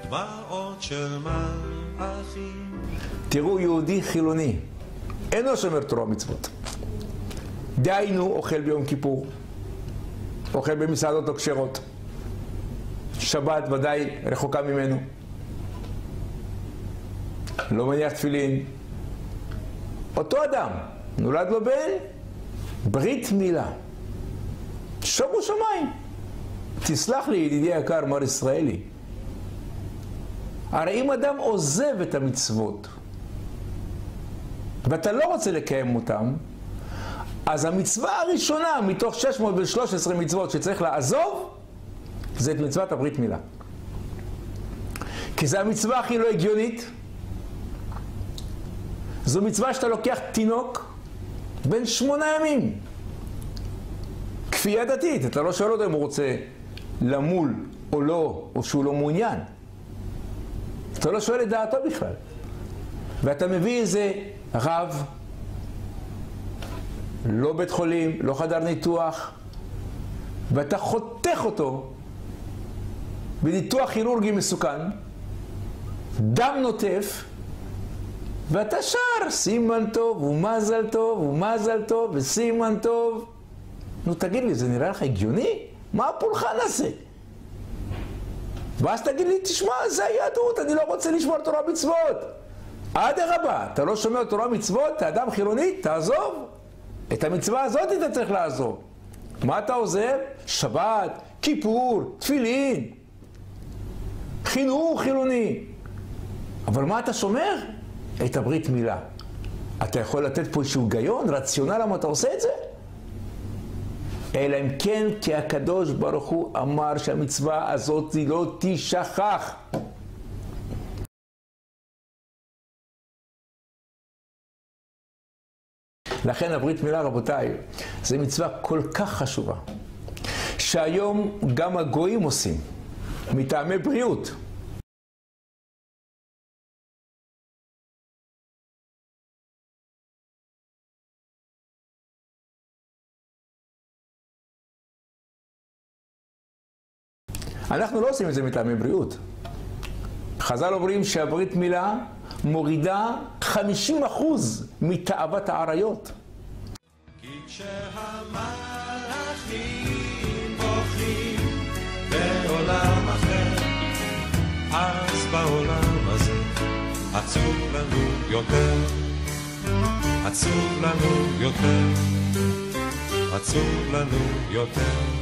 דמעות של מלאכים. תראו, יהודי חילוני, אינו שומר תורה ומצוות. דהיינו, אוכל ביום כיפור, אוכל במסעדות לא כשרות. שבת ודאי רחוקה ממנו. לא מניח תפילין. אותו אדם, נולד לו בן, ברית מילה. שומו שמיים. תסלח לי, ידידי היקר, מר ישראלי. הרי אם אדם עוזב את המצוות, ואתה לא רוצה לקיים אותם, אז המצווה הראשונה מתוך 613 מצוות שצריך לעזוב, זה את מצוות הברית מילה. כי זו המצווה הכי לא הגיונית. זו מצווה שאתה לוקח תינוק בן 8 ימים. כפייה דתית, אתה לא שואל אותו אם הוא רוצה למול או לא, או שהוא לא מעוניין. אתה לא שואל את דעתו בכלל. ואתה מביא איזה רב, לא בית חולים, לא חדר ניתוח, ואתה חותך אותו בניתוח כירורגי מסוכן, דם נוטף, ואתה שר סימן טוב ומזל טוב ומזל טוב וסימן טוב. נו תגיד לי, זה נראה לך הגיוני? מה הפולחן הזה? ואז תגיד לי, תשמע, זה היהדות, אני לא רוצה לשמור תורה מצוות. אדרבה, אתה לא שומר תורה מצוות, אתה אדם חילוני, תעזוב. את המצווה הזאת אתה צריך לעזוב. מה אתה עוזב? שבת, כיפור, תפילין, חינוך חילוני. אבל מה אתה שומר? את הברית מילה. אתה יכול לתת פה איזשהו היגיון, רציונל, למה אתה עושה את זה? אלא אם כן, כי הקדוש ברוך הוא אמר שהמצווה הזאת לא תשכח. לכן הברית מילה, רבותיי, זו מצווה כל כך חשובה, שהיום גם הגויים עושים, מטעמי בריאות. אנחנו לא עושים את זה מטעמי בריאות. חז"ל אומרים שהברית מילה מורידה 50% מתאוות העריות. כי כשהמלאכים בוכים בעולם אחר, אז בעולם הזה עצוב לנו יותר, עצוב לנו יותר, עצוב לנו יותר.